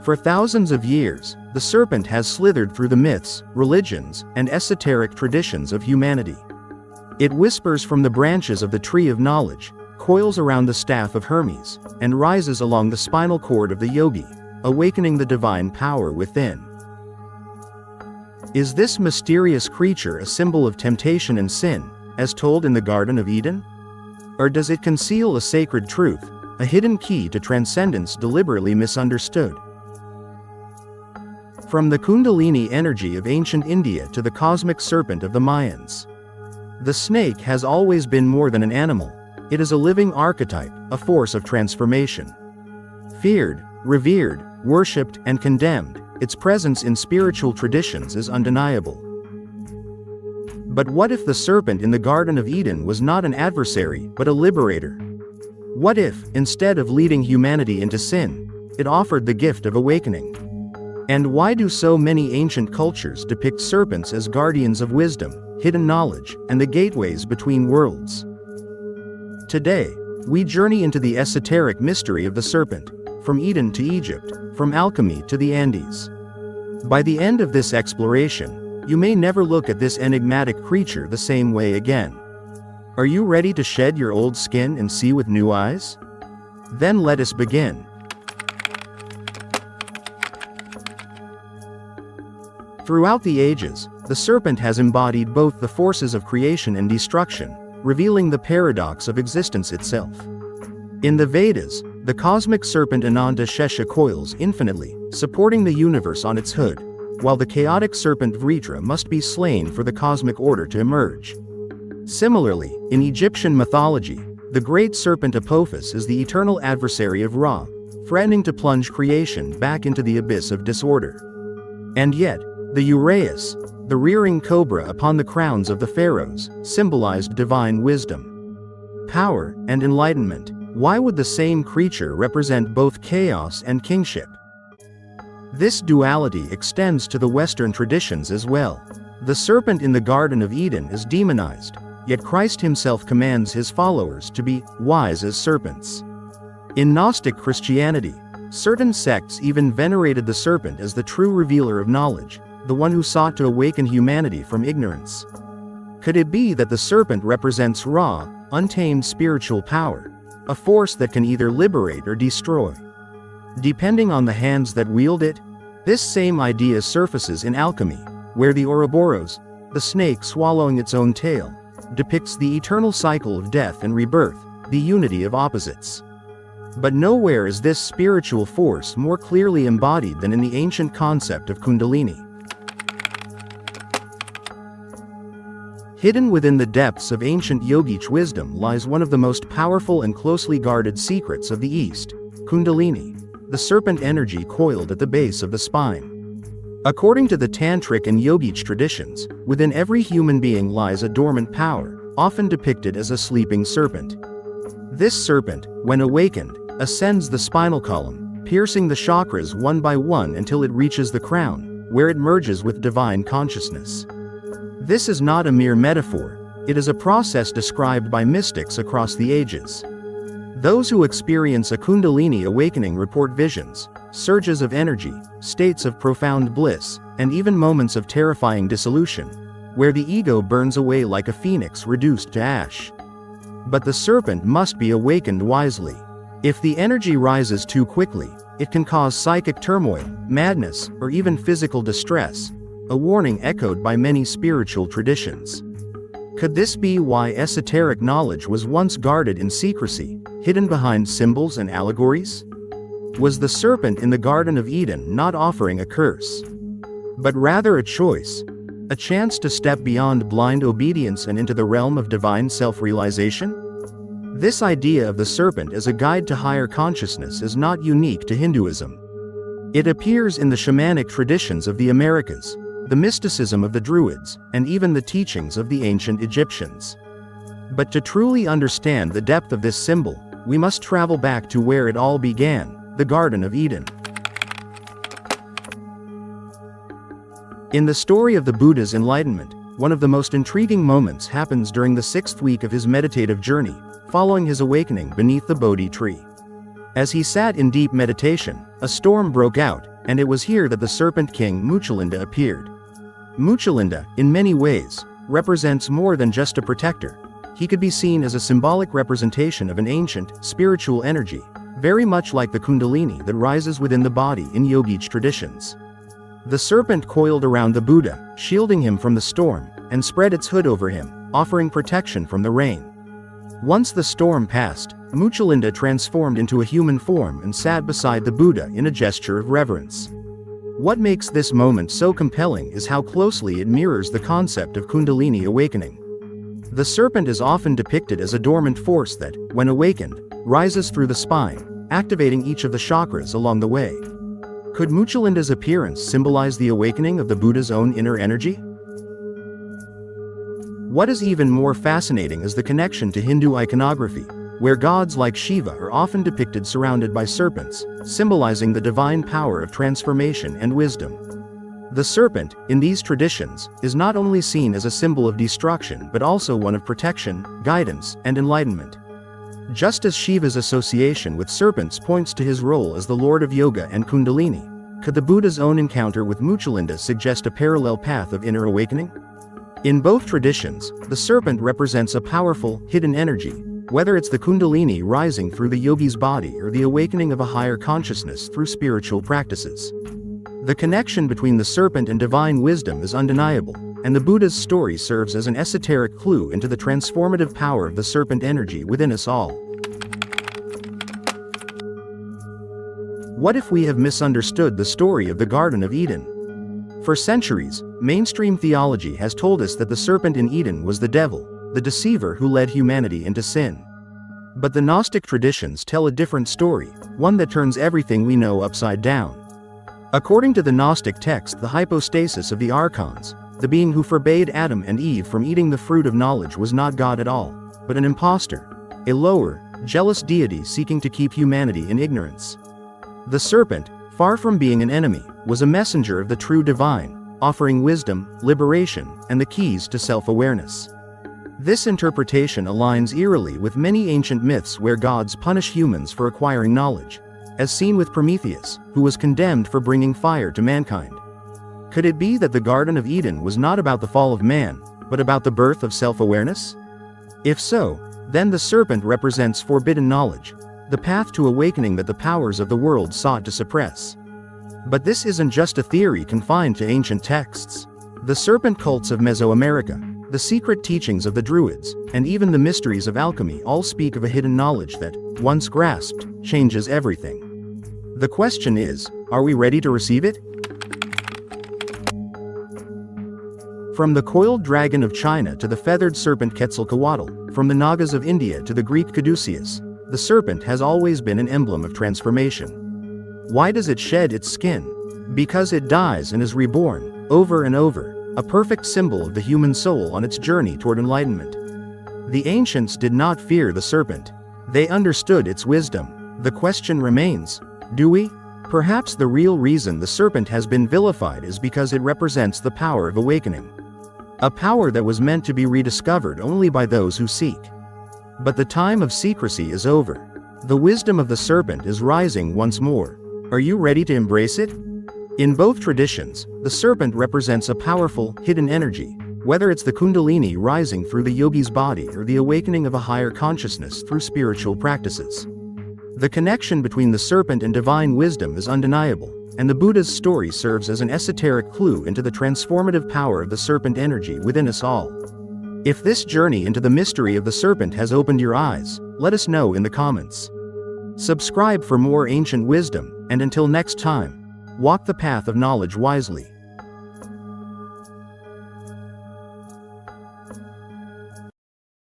For thousands of years, the serpent has slithered through the myths, religions, and esoteric traditions of humanity. It whispers from the branches of the tree of knowledge, coils around the staff of Hermes, and rises along the spinal cord of the yogi, awakening the divine power within. Is this mysterious creature a symbol of temptation and sin, as told in the Garden of Eden? Or does it conceal a sacred truth, a hidden key to transcendence deliberately misunderstood? From the Kundalini energy of ancient India to the cosmic serpent of the Mayans, the snake has always been more than an animal. It is a living archetype, a force of transformation. Feared, revered, worshipped, and condemned, its presence in spiritual traditions is undeniable. But what if the serpent in the Garden of Eden was not an adversary, but a liberator? What if, instead of leading humanity into sin, it offered the gift of awakening? And why do so many ancient cultures depict serpents as guardians of wisdom, hidden knowledge, and the gateways between worlds? Today, we journey into the esoteric mystery of the serpent, from Eden to Egypt, from alchemy to the Andes. By the end of this exploration, you may never look at this enigmatic creature the same way again. Are you ready to shed your old skin and see with new eyes? Then let us begin. Throughout the ages, the serpent has embodied both the forces of creation and destruction, revealing the paradox of existence itself. In the Vedas, the cosmic serpent Ananta Shesha coils infinitely, supporting the universe on its hood, while the chaotic serpent Vritra must be slain for the cosmic order to emerge. Similarly, in Egyptian mythology, the great serpent Apophis is the eternal adversary of Ra, threatening to plunge creation back into the abyss of disorder. And yet, the Uraeus, the rearing cobra upon the crowns of the pharaohs, symbolized divine wisdom, power, and enlightenment. Why would the same creature represent both chaos and kingship? This duality extends to the Western traditions as well. The serpent in the Garden of Eden is demonized, yet Christ himself commands his followers to be wise as serpents. In Gnostic Christianity, certain sects even venerated the serpent as the true revealer of knowledge, the one who sought to awaken humanity from ignorance. Could it be that the serpent represents Ra, untamed spiritual power, a force that can either liberate or destroy, depending on the hands that wield it? This same idea surfaces in alchemy, where the Ouroboros, the snake swallowing its own tail, depicts the eternal cycle of death and rebirth, the unity of opposites. But nowhere is this spiritual force more clearly embodied than in the ancient concept of Kundalini. Hidden within the depths of ancient yogic wisdom lies one of the most powerful and closely guarded secrets of the East, Kundalini, the serpent energy coiled at the base of the spine. According to the tantric and yogic traditions, within every human being lies a dormant power, often depicted as a sleeping serpent. This serpent, when awakened, ascends the spinal column, piercing the chakras one by one until it reaches the crown, where it merges with divine consciousness. This is not a mere metaphor, it is a process described by mystics across the ages. Those who experience a Kundalini awakening report visions, surges of energy, states of profound bliss, and even moments of terrifying dissolution, where the ego burns away like a phoenix reduced to ash. But the serpent must be awakened wisely. If the energy rises too quickly, it can cause psychic turmoil, madness, or even physical distress, a warning echoed by many spiritual traditions. Could this be why esoteric knowledge was once guarded in secrecy, hidden behind symbols and allegories? Was the serpent in the Garden of Eden not offering a curse, but rather a choice, a chance to step beyond blind obedience and into the realm of divine self-realization? This idea of the serpent as a guide to higher consciousness is not unique to Hinduism. It appears in the shamanic traditions of the Americas, the mysticism of the Druids, and even the teachings of the ancient Egyptians. But to truly understand the depth of this symbol, we must travel back to where it all began, the Garden of Eden. In the story of the Buddha's enlightenment, one of the most intriguing moments happens during the 6th week of his meditative journey, following his awakening beneath the Bodhi tree. As he sat in deep meditation, A storm broke out, and it was here that the serpent king Muchalinda appeared. Muchalinda, in many ways, represents more than just a protector. He could be seen as a symbolic representation of an ancient, spiritual energy, very much like the Kundalini that rises within the body in yogic traditions. The serpent coiled around the Buddha, shielding him from the storm, and spread its hood over him, offering protection from the rain. Once the storm passed, Muchalinda transformed into a human form and sat beside the Buddha in a gesture of reverence. What makes this moment so compelling is how closely it mirrors the concept of Kundalini awakening. The serpent is often depicted as a dormant force that, when awakened, rises through the spine, activating each of the chakras along the way. Could Muchalinda's appearance symbolize the awakening of the Buddha's own inner energy? What is even more fascinating is the connection to Hindu iconography, where gods like Shiva are often depicted surrounded by serpents, symbolizing the divine power of transformation and wisdom. The serpent, in these traditions, is not only seen as a symbol of destruction but also one of protection, guidance, and enlightenment. Just as Shiva's association with serpents points to his role as the Lord of Yoga and Kundalini, could the Buddha's own encounter with Muchalinda suggest a parallel path of inner awakening? In both traditions, the serpent represents a powerful, hidden energy, whether it's the Kundalini rising through the yogi's body or the awakening of a higher consciousness through spiritual practices. The connection between the serpent and divine wisdom is undeniable, and the Buddha's story serves as an esoteric clue into the transformative power of the serpent energy within us all. What if we have misunderstood the story of the Garden of Eden? For centuries, mainstream theology has told us that the serpent in Eden was the devil, the deceiver who led humanity into sin. But the Gnostic traditions tell a different story, one that turns everything we know upside down. According to the Gnostic text, the hypostasis of the archons, the being who forbade Adam and Eve from eating the fruit of knowledge, was not God at all, but an impostor, a lower, jealous deity seeking to keep humanity in ignorance. The serpent, far from being an enemy, was a messenger of the true divine, offering wisdom, liberation, and the keys to self-awareness. This interpretation aligns eerily with many ancient myths where gods punish humans for acquiring knowledge, as seen with Prometheus, who was condemned for bringing fire to mankind. Could it be that the Garden of Eden was not about the fall of man, but about the birth of self-awareness? If so, then the serpent represents forbidden knowledge, the path to awakening that the powers of the world sought to suppress. But this isn't just a theory confined to ancient texts. The serpent cults of Mesoamerica, the secret teachings of the Druids, and even the mysteries of alchemy all speak of a hidden knowledge that, once grasped, changes everything. The question is, are we ready to receive it? From the coiled dragon of China to the feathered serpent Quetzalcoatl, from the Nagas of India to the Greek Caduceus, the serpent has always been an emblem of transformation. Why does it shed its skin? Because it dies and is reborn, over and over, a perfect symbol of the human soul on its journey toward enlightenment. The ancients did not fear the serpent. They understood its wisdom. The question remains, do we? Perhaps the real reason the serpent has been vilified is because it represents the power of awakening. A power that was meant to be rediscovered only by those who seek. But the time of secrecy is over. The wisdom of the serpent is rising once more. Are you ready to embrace it? In both traditions, the serpent represents a powerful, hidden energy, whether it's the Kundalini rising through the yogi's body or the awakening of a higher consciousness through spiritual practices. The connection between the serpent and divine wisdom is undeniable, and the Buddha's story serves as an esoteric clue into the transformative power of the serpent energy within us all. If this journey into the mystery of the serpent has opened your eyes, let us know in the comments. Subscribe for more ancient wisdom, and until next time, walk the path of knowledge wisely.